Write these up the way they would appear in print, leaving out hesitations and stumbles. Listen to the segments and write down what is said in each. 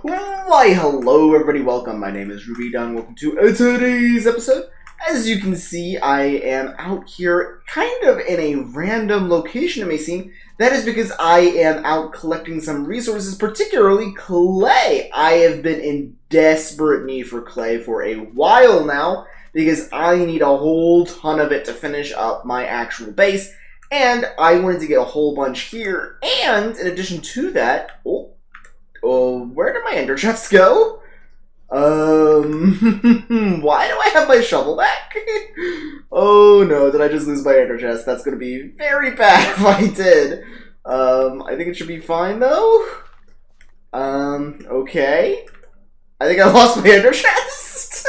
Why, hello everybody, welcome. My name is Rubydung. Welcome to today's episode. As you can see, I am out here kind of in a random location, it may seem. That is because I am out collecting some resources, particularly clay. I have been in desperate need for clay for a while now, because I need a whole ton of it to finish up my actual base. And I wanted to get a whole bunch here, and in addition to that, where did my ender chests go? Why do I have my shovel back? Oh no, did I just lose my ender chest? That's gonna be very bad if I did. I think it should be fine though. Okay. I think I lost my ender chest.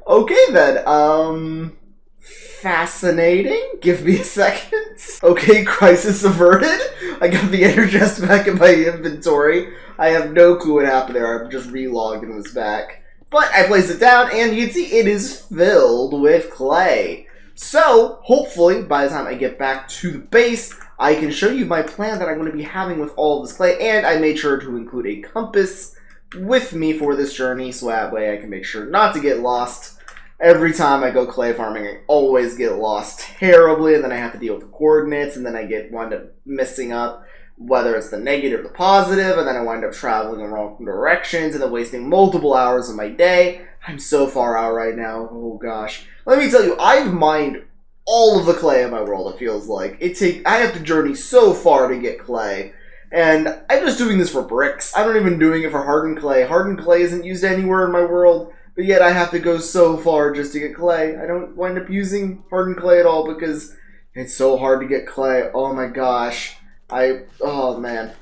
Okay then, fascinating. Give me a second. Okay, crisis averted. I got the ender chest back in my inventory. I have no clue what happened there. I'm just relogged and was back. But I placed it down, and you can see it is filled with clay. So, hopefully, by the time I get back to the base, I can show you my plan that I'm going to be having with all of this clay. And I made sure to include a compass with me for this journey, so that way I can make sure not to get lost. Every time I go clay farming, I always get lost terribly, and then I have to deal with the coordinates, and then I wind up messing up whether it's the negative or the positive, and then I wind up traveling in wrong directions, and then wasting multiple hours of my day. I'm so far out right now. Oh gosh. Let me tell you, I've mined all of the clay in my world, it feels like. I have to journey so far to get clay. And I'm just doing this for bricks. I'm not even doing it for hardened clay. Hardened clay isn't used anywhere in my world. But yet I have to go so far just to get clay. I don't wind up using hardened clay at all because it's so hard to get clay. Oh my gosh. Oh man.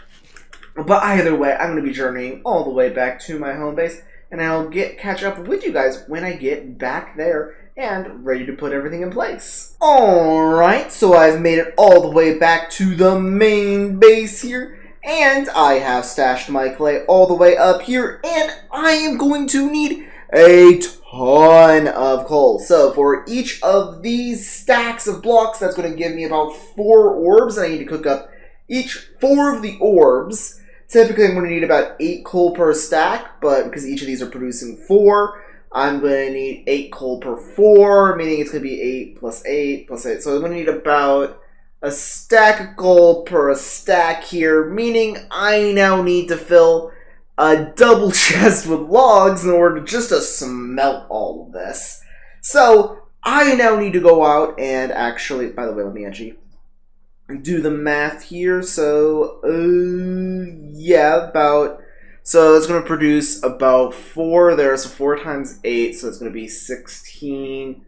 But either way, I'm going to be journeying all the way back to my home base. And I'll catch up with you guys when I get back there and ready to put everything in place. Alright, so I've made it all the way back to the main base here. And I have stashed my clay all the way up here. And I am going to need a ton of coal. So for each of these stacks of blocks, that's going to give me about 4 orbs. And I need to cook up each 4 of the orbs. Typically, I'm going to need about 8 coal per stack, but because each of these are producing 4, I'm going to need 8 coal per 4, meaning it's going to be 8 plus 8 plus 8. So I'm going to need about a stack of coal per stack here, meaning I now need to fill a double chest with logs in order just to smelt all of this. So I now need to go out and actually, by the way, let me actually do the math here. So yeah, so it's going to produce about 4 there, so 4 times 8, so it's going to be 16.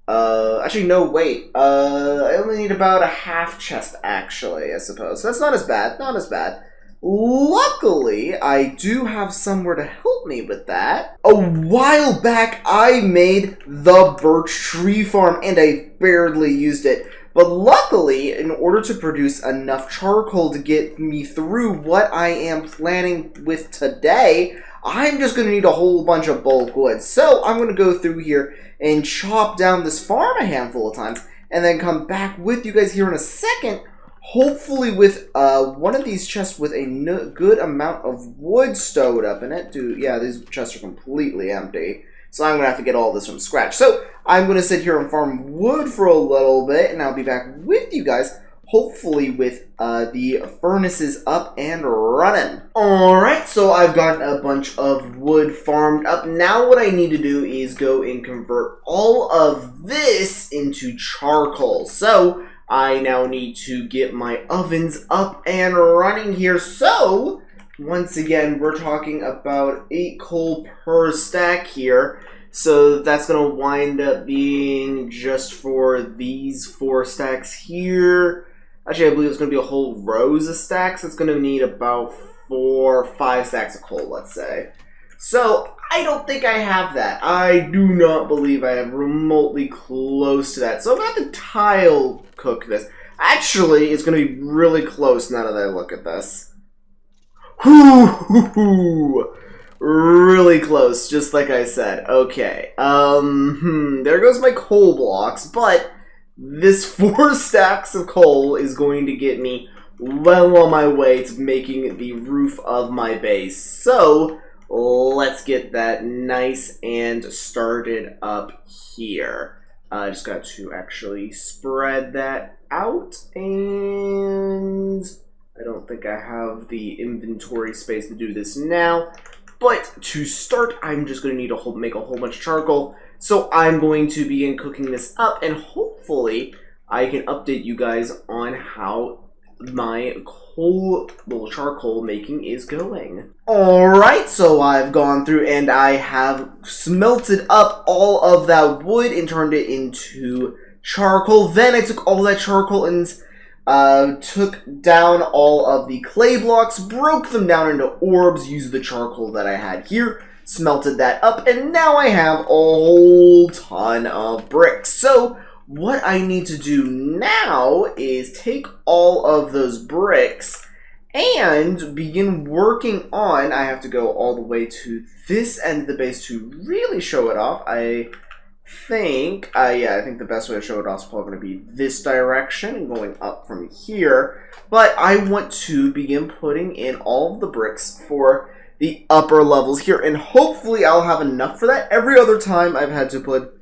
Actually, no, wait. I only need about a half chest, actually, I suppose. So that's not as bad, not as bad. Luckily, I do have somewhere to help me with that. A while back, I made the birch tree farm, and I barely used it. But luckily, in order to produce enough charcoal to get me through what I am planning with today, I'm just going to need a whole bunch of bulk wood. So I'm going to go through here and chop down this farm a handful of times, and then come back with you guys here in a second, hopefully with one of these chests with a good amount of wood stowed up in it. Yeah, these chests are completely empty. So I'm going to have to get all this from scratch. So I'm going to sit here and farm wood for a little bit, and I'll be back with you guys, hopefully with the furnaces up and running. Alright, so I've gotten a bunch of wood farmed up. Now what I need to do is go and convert all of this into charcoal. So I now need to get my ovens up and running here. So once again, we're talking about 8 coal per stack here. So that's going to wind up being just for these 4 stacks here. Actually, I believe it's going to be a whole rows of stacks. It's going to need about 4 or 5 stacks of coal, let's say. So I don't think I have that. I do not believe I am remotely close to that. So I'm going to have to tile cook this. Actually, it's going to be really close now that I look at this. Really close, just like I said. Okay, there goes my coal blocks, but this 4 stacks of coal is going to get me well on my way to making the roof of my base. So, let's get that nice and started up here. I just got to actually spread that out, and I don't think I have the inventory space to do this now. But to start, I'm just going to need to make a whole bunch of charcoal. So I'm going to begin cooking this up, and hopefully I can update you guys on how my charcoal making is going. Alright, so I've gone through and I have smelted up all of that wood and turned it into charcoal. Then I took all that charcoal and took down all of the clay blocks, broke them down into orbs, used the charcoal that I had here, smelted that up, and now I have a whole ton of bricks. So what I need to do now is take all of those bricks and begin working on, I have to go all the way to this end of the base to really show it off. I think the best way to show it off is probably going to be this direction and going up from here. But I want to begin putting in all of the bricks for the upper levels here, and hopefully I'll have enough for that. Every other time I've had to put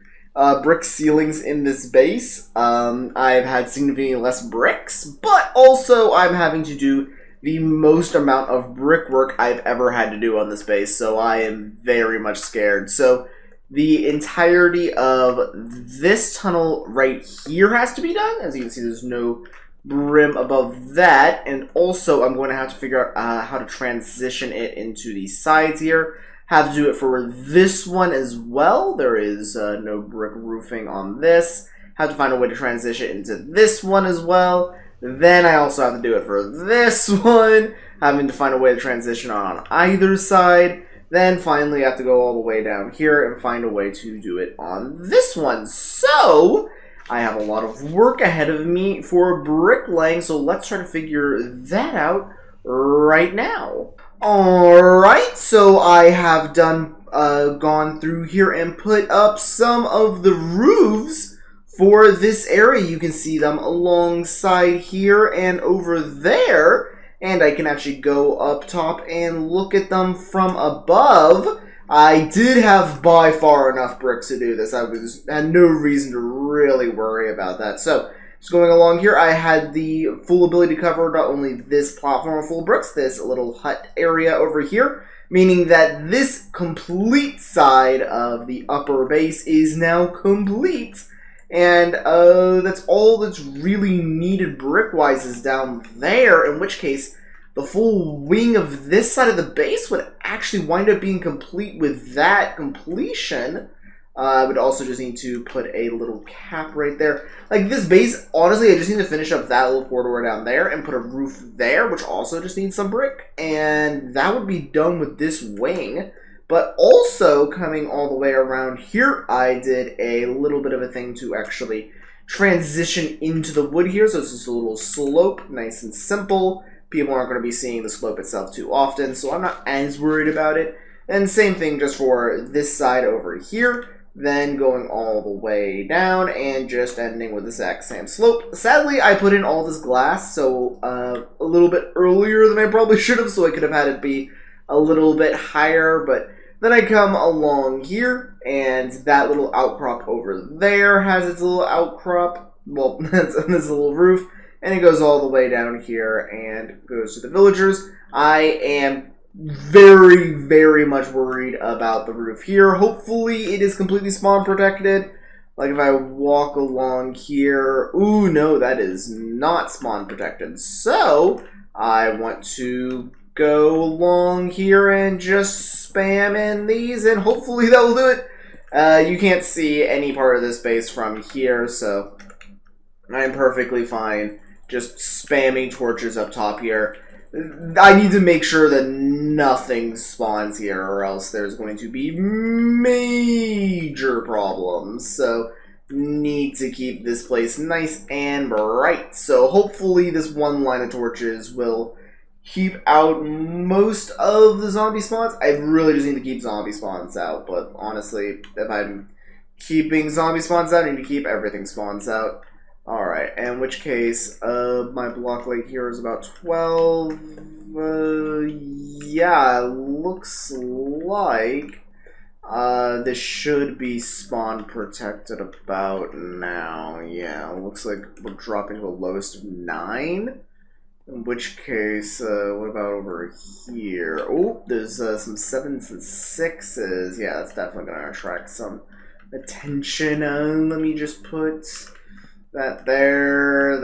brick ceilings in this base, I've had significantly less bricks, but also I'm having to do the most amount of brickwork I've ever had to do on this base, so I am very much scared. So the entirety of this tunnel right here has to be done. As you can see, there's no brim above that, and also I'm going to have to figure out how to transition it into the sides here. Have to do it for this one as well. There is no brick roofing on this. Have to find a way to transition into this one as well. Then I also have to do it for this one, having to find a way to transition on either side. Then finally I have to go all the way down here and find a way to do it on this one. So I have a lot of work ahead of me for bricklaying, so let's try to figure that out right now. Alright, so I have gone through here and put up some of the roofs for this area. You can see them alongside here and over there, and I can actually go up top and look at them from above. I did have by far enough bricks to do this. I had no reason to really worry about that. So, just going along here, I had the full ability to cover not only this platform full of bricks, this little hut area over here, meaning that this complete side of the upper base is now complete. And that's all that's really needed brick-wise is down there, in which case the full wing of this side of the base would actually wind up being complete with that completion. I would also just need to put a little cap right there. Like this base, honestly, I just need to finish up that little corridor down there and put a roof there, which also just needs some brick. And that would be done with this wing. But also, coming all the way around here, I did a little bit of a thing to actually transition into the wood here. So it's just a little slope, nice and simple. People aren't going to be seeing the slope itself too often, so I'm not as worried about it. And same thing just for this side over here. Then going all the way down and just ending with the exact same slope. Sadly, I put in all this glass, so a little bit earlier than I probably should have, so I could have had it be a little bit higher, but then I come along here, and that little outcrop over there has its little outcrop, well, that's this little roof, and it goes all the way down here and goes to the villagers. I am very, very much worried about the roof here. Hopefully it is completely spawn protected. Like if I walk along here, ooh, no, that is not spawn protected. So I want to go along here and just spam in these, and hopefully that will do it. You can't see any part of this base from here, so I'm perfectly fine just spamming torches up top here. I need to make sure that nothing spawns here, or else there's going to be major problems. So, need to keep this place nice and bright. So, hopefully this one line of torches will keep out most of the zombie spawns. I really just need to keep zombie spawns out, but honestly, if I'm keeping zombie spawns out, I need to keep everything spawns out. Alright, in which case, my block light here is about 12. Yeah, looks like this should be spawn protected about now. Yeah, looks like we're dropping to a lowest of 9. In which case, what about over here? Oh, there's some 7s and 6s. Yeah, that's definitely going to attract some attention. Let me just put that there,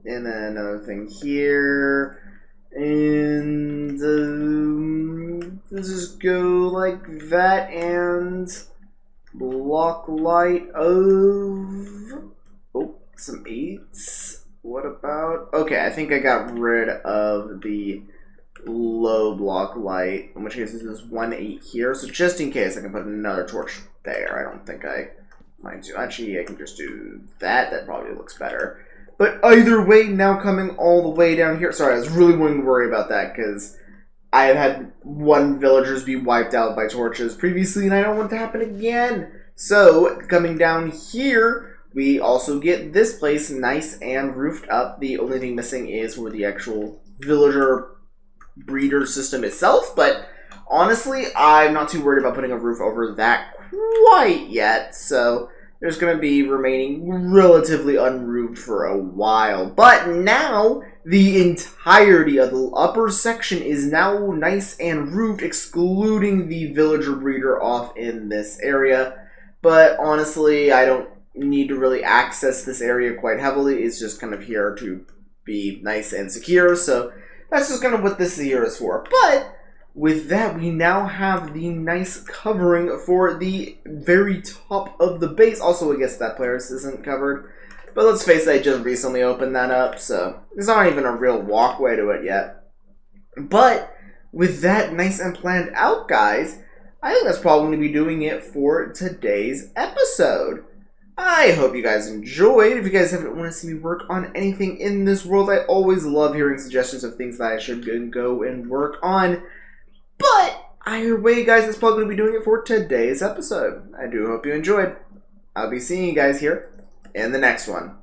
and then another thing here. And let's just go like that, and block light of some 8s. What about? Okay, I think I got rid of the low block light, in which case this is 1 8 here. So just in case, I can put another torch there. I don't think I mind to. Actually, I can just do that. That probably looks better. But either way, now coming all the way down here. Sorry, I was really wanting to worry about that because I have had 1 villagers be wiped out by torches previously, and I don't want it to happen again. So, coming down here, we also get this place nice and roofed up. The only thing missing is for the actual villager breeder system itself, but honestly, I'm not too worried about putting a roof over that quite yet, so there's going to be remaining relatively unroofed for a while. But now, the entirety of the upper section is now nice and roofed, excluding the villager breeder off in this area. But honestly, I don't need to really access this area quite heavily. It's just kind of here to be nice and secure, so that's just kind of what this here is for. But with that, we now have the nice covering for the very top of the base. Also, I guess that place isn't covered. But let's face it, I just recently opened that up, so there's not even a real walkway to it yet. But with that nice and planned out, guys, I think that's probably going to be doing it for today's episode. I hope you guys enjoyed. If you guys haven't want to see me work on anything in this world, I always love hearing suggestions of things that I should go and work on. But either way, guys, that's probably going to be doing it for today's episode. I do hope you enjoyed. I'll be seeing you guys here in the next one.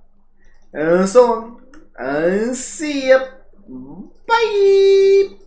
So long. See ya. Bye.